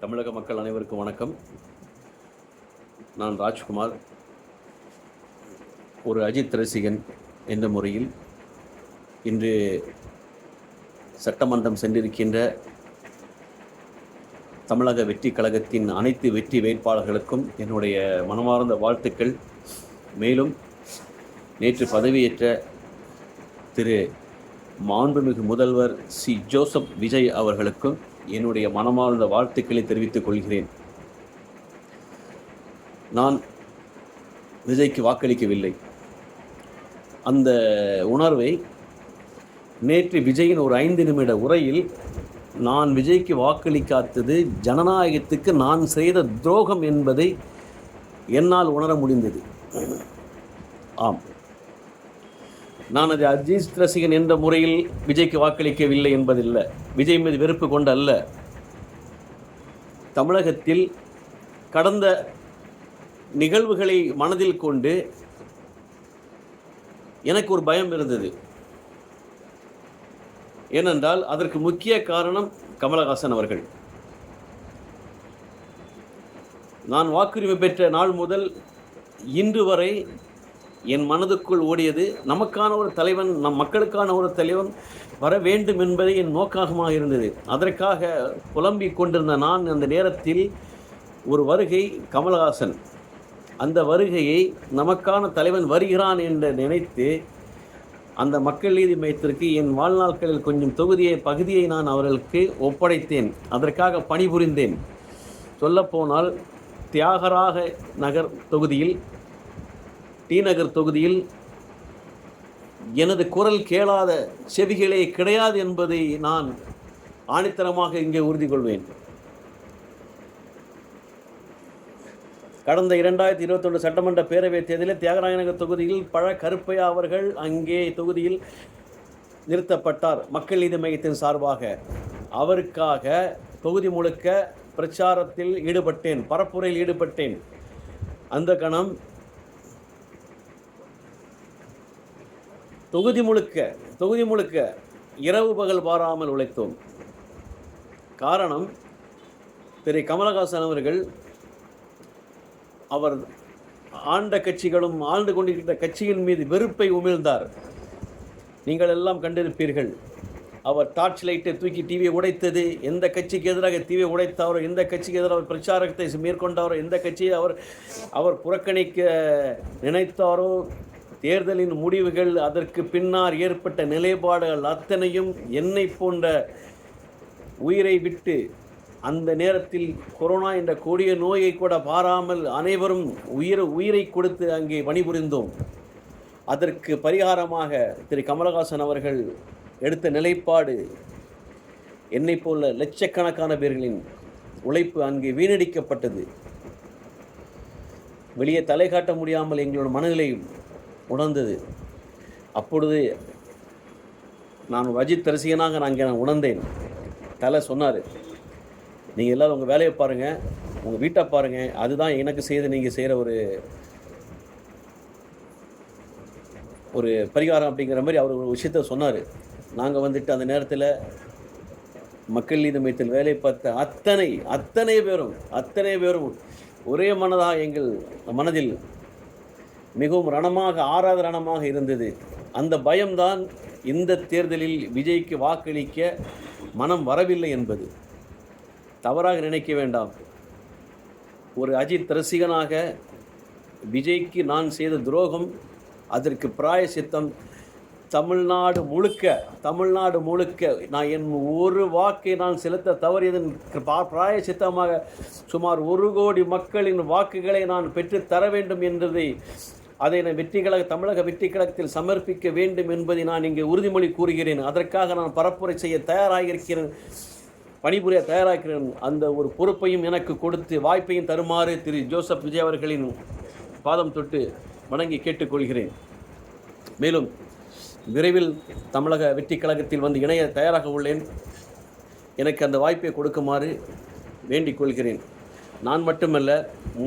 தமிழக மக்கள் அனைவருக்கும் வணக்கம். நான் ராஜ்குமார். ஒரு அஜித் ரசிகன் என்ற முறையில் இன்று சட்டமன்றம் சென்றிருக்கின்ற தமிழக வெற்றி கழகத்தின் அனைத்து வெற்றி வேட்பாளர்களுக்கும் என்னுடைய மனமார்ந்த வாழ்த்துக்கள். மேலும் நேற்று பதவியேற்ற திரு மாண்புமிகு முதல்வர் சி ஜோசப் விஜய் அவர்களுக்கும் என்னுடைய மனமார்ந்த வாழ்த்துக்களை தெரிவித்துக் கொள்கிறேன். நான் விஜய்க்கு வாக்களிக்கவில்லை. அந்த உணர்வை நேற்று விஜயின் ஒரு 5 நிமிட உரையில் நான் விஜய்க்கு வாக்களிக்காதது ஜனநாயகத்துக்கு நான் செய்த துரோகம் என்பதை என்னால் உணர முடிந்தது. ஆம், நான் அது அஜித் ரசிகன் என்ற முறையில் விஜய்க்கு வாக்களிக்கவில்லை என்பதில்லை, விஜய் மீது வெறுப்பு கொண்டு அல்ல. தமிழகத்தில் கடந்த நிகழ்வுகளை மனதில் கொண்டு எனக்கு ஒரு பயம் இருந்தது. ஏனென்றால் அதற்கு முக்கிய காரணம் கமலஹாசன் அவர்கள். நான் வாக்குரிமை பெற்ற நாள் முதல் இன்று வரை என் மனதுக்குள் ஓடியது, நமக்கான ஒரு தலைவன், நம் மக்களுக்கான ஒரு தலைவன் வர வேண்டும் என்பதே என் நோக்கமாக இருந்தது. அதற்காக புலம்பிக் கொண்டிருந்த நான் அந்த நேரத்தில் ஒரு வருகை கமலஹாசன், அந்த வருகையை நமக்கான தலைவன் வருகிறான் என்று நினைத்து அந்த மக்கள் நீதி மையத்திற்கு என் வாழ்நாட்களில் கொஞ்சம் பகுதியை நான் அவர்களுக்கு ஒப்படைத்தேன். அதற்காக பணிபுரிந்தேன். சொல்லப்போனால் தியாகராக நகர் தொகுதியில், டி நகர் தொகுதியில் எனது குரல் கேளாத செவிகளே கிடையாது என்பதை நான் ஆணித்தரமாக இங்கே உறுதி கொள்வேன். கடந்த 2021 சட்டமன்ற பேரவைத் தேர்தலில் தியாகராய நகர் தொகுதியில் பழ கருப்பையா அவர்கள் அங்கே தொகுதியில் நிறுத்தப்பட்டார் மக்கள் நீதி மையத்தின் சார்பாக. அவருக்காக தொகுதி முழுக்க பிரச்சாரத்தில் ஈடுபட்டேன், பரப்புரையில் ஈடுபட்டேன். அந்த கணம் தொகுதி முழுக்க இரவு பகல் பாராமல் உழைத்தோம். காரணம், திரு கமலஹாசன் அவர்கள் அவர் ஆண்ட கட்சிகளும் ஆண்டு கொண்டிருக்கிற கட்சியின் மீது வெறுப்பை உமிழ்ந்தார். நீங்கள் எல்லாம் கண்டிருப்பீர்கள். அவர் டார்ச் லைட்டை தூக்கி டிவியை உடைத்தது, எந்த கட்சிக்கு எதிராக டிவியை உடைத்தாரோ, எந்த கட்சிக்கு எதிராக பிரச்சாரத்தை மேற்கொண்டாரோ, எந்த கட்சியை அவர் புறக்கணிக்க நினைத்தாரோ, தேர்தலின் முடிவுகள், அதற்கு பின்னால் ஏற்பட்ட நிலைப்பாடுகள் அத்தனையும் என்னை போன்ற உயிரை விட்டு, அந்த நேரத்தில் கொரோனா என்ற கொடிய நோயை கூட பாராமல் அனைவரும் உயிரை கொடுத்து அங்கே பணிபுரிந்தோம். அதற்கு பரிகாரமாக திரு கமலஹாசன் அவர்கள் எடுத்த நிலைப்பாடு, என்னை போல லட்சக்கணக்கான பேர்களின் உழைப்பு அங்கே வீணடிக்கப்பட்டது. வெளியே தலை காட்ட முடியாமல் எங்களோட மனநிலையும் உணர்ந்தது. அப்பொழுது நான் அஜித் ரசிகனாக நான் உணர்ந்தேன். தலை சொன்னார், நீங்கள் எல்லோரும் உங்கள் வேலையை பாருங்கள், உங்கள் வீட்டை பாருங்கள், அதுதான் எனக்கு செய்து நீங்கள் செய்கிற ஒரு பரிகாரம் அப்படிங்கிற மாதிரி அவர் ஒரு விஷயத்த சொன்னார். நாங்கள் வந்துட்டு அந்த நேரத்தில் மக்கள் நீதி மையத்தில் வேலை பார்த்த அத்தனை பேரும் ஒரே மனதாக எங்கள் மனதில் மிகவும் ஆறாத ரணமாக இருந்தது. அந்த பயம்தான் இந்த தேர்தலில் விஜய்க்கு வாக்களிக்க மனம் வரவில்லை என்பது. தவறாக நினைக்க வேண்டாம். ஒரு அஜித் ரசிகனாக விஜய்க்கு நான் செய்த துரோகம், அதற்கு பிராயசித்தம் தமிழ்நாடு முழுக்க நான் என் ஒரு வாக்கை நான் செலுத்த தவறியதன் பிராயசித்தமாக சுமார் 1 கோடி மக்களின் வாக்குகளை நான் பெற்று தர வேண்டும் என்பதை, அதை நான் தமிழக வெற்றி கழகத்தில் சமர்ப்பிக்க வேண்டும் என்பதை நான் இங்கே உறுதிமொழி கூறுகிறேன். அதற்காக நான் பரப்புரை செய்ய தயாராகியிருக்கிறேன், பணிபுரிய தயாராகிறேன். அந்த ஒரு பொறுப்பையும் எனக்கு கொடுத்து வாய்ப்பையும் தருமாறு திரு ஜோசப் விஜய் அவர்களின் பாதம் தொட்டு வணங்கி கேட்டுக்கொள்கிறேன். மேலும் விரைவில் தமிழக வெற்றி கழகத்தில் வந்து இணைய தயாராக உள்ளேன். எனக்கு அந்த வாய்ப்பை கொடுக்குமாறு வேண்டிக் கொள்கிறேன். நான் மட்டுமல்ல,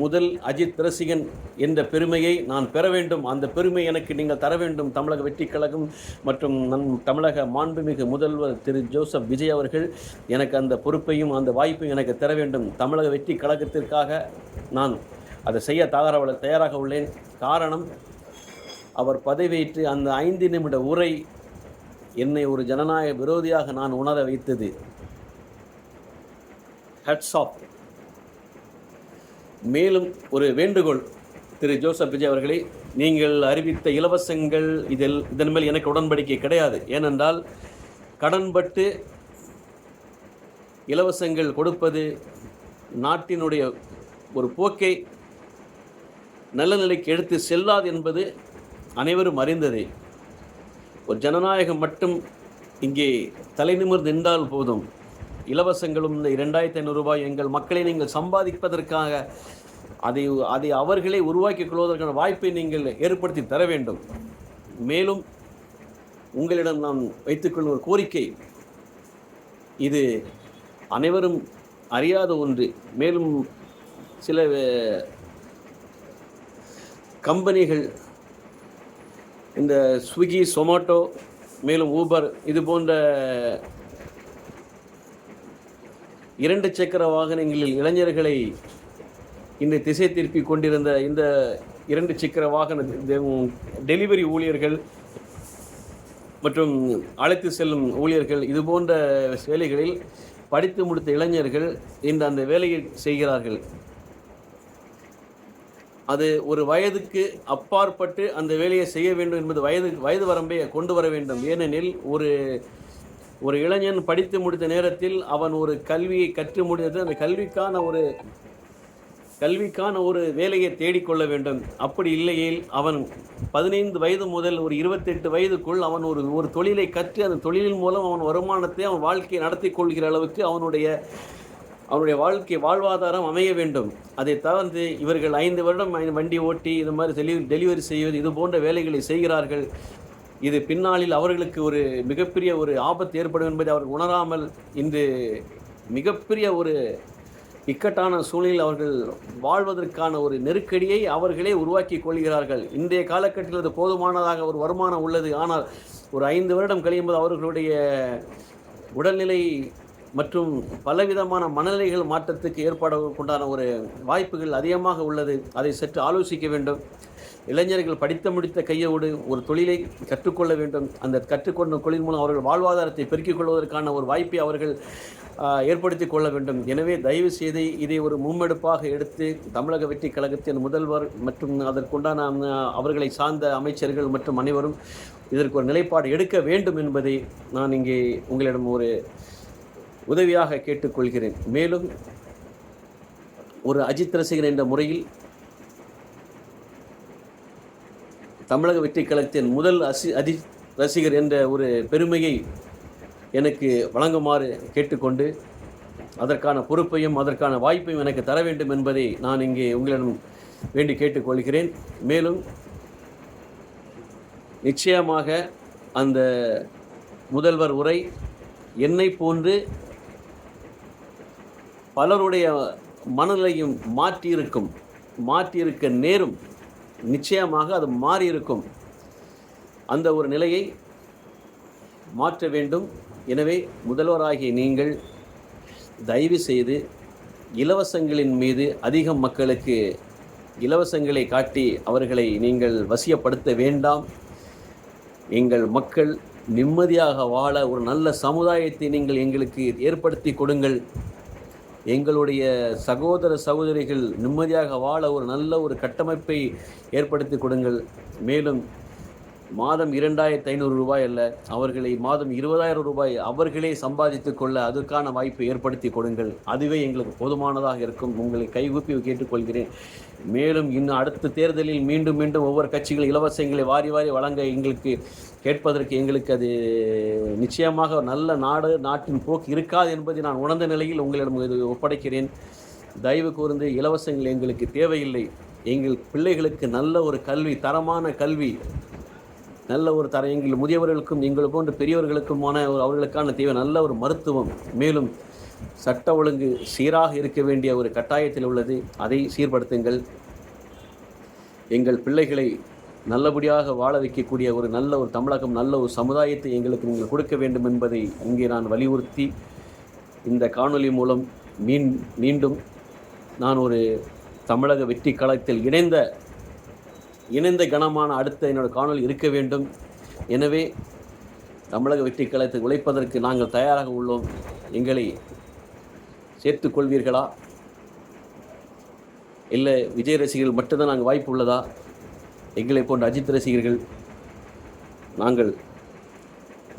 முதல் அஜித் ரசிகன் என்ற பெருமையை நான் பெற வேண்டும். அந்த பெருமை எனக்கு நீங்கள் தர வேண்டும். தமிழக வெற்றிக் கழகம் மற்றும் தமிழக மாண்புமிகு முதல்வர் திரு ஜோசப் விஜய் அவர்கள் எனக்கு அந்த பொறுப்பையும் அந்த வாய்ப்பையும் எனக்கு தர வேண்டும். தமிழக வெற்றிக் கழகத்திற்காக நான் அதை செய்ய தயாராக உள்ளேன். காரணம், அவர் பதவியேற்று அந்த 5 நிமிட உரை என்னை ஒரு ஜனநாயக விரோதியாக நான் உணர வைத்தது. Hats off. மேலும் ஒரு வேண்டுகோள், திரு ஜோசப் விஜய் அவர்களே, நீங்கள் அறிவித்த இலவசங்கள் இதன் மேல் எனக்கு உடன்படிக்கை கிடையாது. ஏனென்றால் கடன்பட்டு இலவசங்கள் கொடுப்பது நாட்டினுடைய ஒரு போக்கை நல்ல நிலைக்கு எடுத்து செல்லாது என்பது அனைவரும் அறிந்ததே. ஒரு ஜனநாயகம் மட்டும் இங்கே தலைநிமிர்ந்து நின்றால் போதும். இலவசங்களும் இந்த 2500 ரூபாய் எங்கள் மக்களை நீங்கள் சம்பாதிப்பதற்காக அதை அவர்களே உருவாக்கிக் கொள்வதற்கான வாய்ப்பை நீங்கள் ஏற்படுத்தி தர வேண்டும். மேலும் உங்களிடம் நான் வைத்துக்கொள்ளும் ஒரு கோரிக்கை, இது அனைவரும் அறியாத ஒன்று. மேலும் சில கம்பெனிகள், இந்த ஸ்விக்கி, சொமேட்டோ, மேலும் ஊபர், இது போன்ற 2 சக்கர வாகனங்களில் இளைஞர்களை இன்று திசை திருப்பி கொண்டிருந்த இந்த 2 சக்கர வாகன டெலிவரி ஊழியர்கள் மற்றும் அழைத்து செல்லும் ஊழியர்கள், இது போன்ற வேலைகளில் படித்து முடித்த இளைஞர்கள் இன்று அந்த வேலையை செய்கிறார்கள். அது ஒரு வயதுக்கு அப்பாற்பட்டு அந்த வேலையை செய்ய வேண்டும் என்பது வயது வரம்பை கொண்டு வர வேண்டும். ஏனெனில் ஒரு இளைஞன் படித்து முடித்த நேரத்தில் அவன் ஒரு கல்வியை கற்று முடித்தது, அந்த கல்விக்கான ஒரு வேலையை தேடிக்கொள்ள வேண்டும். அப்படி இல்லையேல் அவன் 15 வயது முதல் ஒரு 28 வயதுக்குள் அவன் ஒரு தொழிலை கற்று அந்த தொழிலின் மூலம் அவன் வருமானத்தை, அவன் வாழ்க்கையை நடத்தி கொள்கிற அளவுக்கு அவனுடைய வாழ்வாதாரம் அமைய வேண்டும். அதை தவிர்த்து இவர்கள் 5 வருடம் வண்டி ஓட்டி இது மாதிரி டெலிவரி செய்வது, இது போன்ற வேலைகளை செய்கிறார்கள். இது பின்னாளில் அவர்களுக்கு ஒரு மிகப்பெரிய ஒரு ஆபத்து ஏற்படும் என்பதை அவர்கள் உணராமல் இன்று மிகப்பெரிய ஒரு இக்கட்டான சூழ்நிலையில் அவர்கள் வாழ்வதற்கான ஒரு நெருக்கடியை அவர்களே உருவாக்கி கொள்கிறார்கள். இன்றைய காலகட்டத்தில் அது போதுமானதாக ஒரு வருமானம் உள்ளது. ஆனால் ஒரு 5 வருடம் கழியும் போது அவர்களுடைய உடல்நிலை மற்றும் பலவிதமான மனநிலைகள் மாற்றத்துக்கு ஏற்படவுண்டான ஒரு வாய்ப்புகள் அதிகமாக உள்ளது. அதை சற்று ஆலோசிக்க வேண்டும். இளைஞர்கள் படித்த முடித்த கையோடு ஒரு தொழிலை கற்றுக்கொள்ள வேண்டும். அந்த கற்றுக்கொண்ட தொழில் மூலம் அவர்கள் வாழ்வாதாரத்தை பெருக்கிக் கொள்வதற்கான ஒரு வாய்ப்பை அவர்கள் ஏற்படுத்தி கொள்ள வேண்டும். எனவே தயவு செய்து இதை ஒரு முன்னெடுப்பாக எடுத்து தமிழக வெற்றிக் கழகத்தின் முதல்வர் மற்றும் அதற்குண்டான அவர்களை சார்ந்த அமைச்சர்கள் மற்றும் அனைவரும் இதற்கு ஒரு நிலைப்பாடு எடுக்க வேண்டும் என்பதை நான் இங்கே உங்களிடம் ஒரு உதவியாக கேட்டுக்கொள்கிறேன். மேலும் ஒரு அஜித் ரசிகன் என்ற முறையில் தமிழக வெற்றிக் கழகத்தின் முதல் அஜித் ரசிகர் என்ற ஒரு பெருமையை எனக்கு வழங்குமாறு கேட்டுக்கொண்டு அதற்கான பொறுப்பையும் அதற்கான வாய்ப்பையும் எனக்கு தர வேண்டும் என்பதை நான் இங்கே உங்களிடம் வேண்டி கேட்டுக்கொள்கிறேன். மேலும் நிச்சயமாக அந்த முதல்வர் உரை என்னை போன்று பலருடைய மனநிலையும் மாற்றியிருக்க நேரும். நிச்சயமாக அது மாறியிருக்கும். அந்த ஒரு நிலையை மாற்ற வேண்டும். எனவே முதல்வராகிய நீங்கள் தயவு செய்து இலவசங்களின் மீது அதிகம் மக்களுக்கு இலவசங்களை காட்டி அவர்களை நீங்கள் வசியப்படுத்த வேண்டாம். எங்கள் மக்கள் நிம்மதியாக வாழ ஒரு நல்ல சமுதாயத்தை நீங்கள் எங்களுக்கு ஏற்படுத்தி கொடுங்கள். எங்களுடைய சகோதர சகோதரிகள் நிம்மதியாக வாழ ஒரு நல்ல ஒரு கட்டமைப்பை ஏற்படுத்தி கொடுங்கள். மேலும் மாதம் 2500 ரூபாய் அல்ல, அவர்களை மாதம் 20,000 ரூபாய் அவர்களே சம்பாதித்து கொள்ள அதற்கான வாய்ப்பை ஏற்படுத்தி கொடுங்கள். அதுவே எங்களுக்கு போதுமானதாக இருக்கும். உங்களை கைகூப்பி கேட்டுக்கொள்கிறேன். மேலும் இன்னும் அடுத்த தேர்தலில் மீண்டும் ஒவ்வொரு கட்சிகள் இலவசங்களை வாரி வழங்க எங்களுக்கு கேட்பதற்கு எங்களுக்கு அது நிச்சயமாக நல்ல நாட்டின் போக்கு இருக்காது என்பதை நான் உணர்ந்த நிலையில் உங்களிடம் இது ஒப்படைக்கிறேன். தயவு கூர்ந்து இலவசங்கள் எங்களுக்கு தேவையில்லை. எங்கள் பிள்ளைகளுக்கு நல்ல ஒரு கல்வி, தரமான கல்வி, நல்ல ஒரு எங்கள் முதியவர்களுக்கும் எங்கள் போன்ற பெரியவர்களுக்குமான அவர்களுக்கான தேவை நல்ல ஒரு மருத்துவம், மேலும் சட்ட ஒழுங்கு சீராக இருக்க வேண்டிய ஒரு கட்டாயத்தில் உள்ளது. அதை சீர்படுத்துங்கள். எங்கள் பிள்ளைகளை நல்லபடியாக வாழ வைக்கக்கூடிய ஒரு நல்ல ஒரு தமிழகம், நல்ல ஒரு சமுதாயத்தை எங்களுக்கு நீங்கள் கொடுக்க வேண்டும் என்பதை இங்கே நான் வலியுறுத்தி இந்த காணொளி மூலம் மீண்டும் நான் ஒரு தமிழக வெற்றி களத்தில் இணைந்த கனமான அடுத்த என்னோட காணொளி இருக்க வேண்டும். எனவே தமிழக வெற்றி களத்தை உழைப்பதற்கு நாங்கள் தயாராக உள்ளோம். எங்களை சேர்த்துக்கொள்வீர்களா? இல்லை விஜய் ரசிகர்கள் மட்டும்தான் நாங்கள் வாய்ப்பு உள்ளதா? எங்களை போன்ற அஜித் ரசிகர்கள்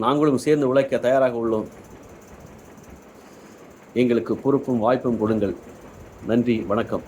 நாங்களும் சேர்ந்து உழைக்க தயாராக உள்ளோம். எங்களுக்கு பொறுப்பும் வாய்ப்பும் கொடுங்கள். நன்றி, வணக்கம்.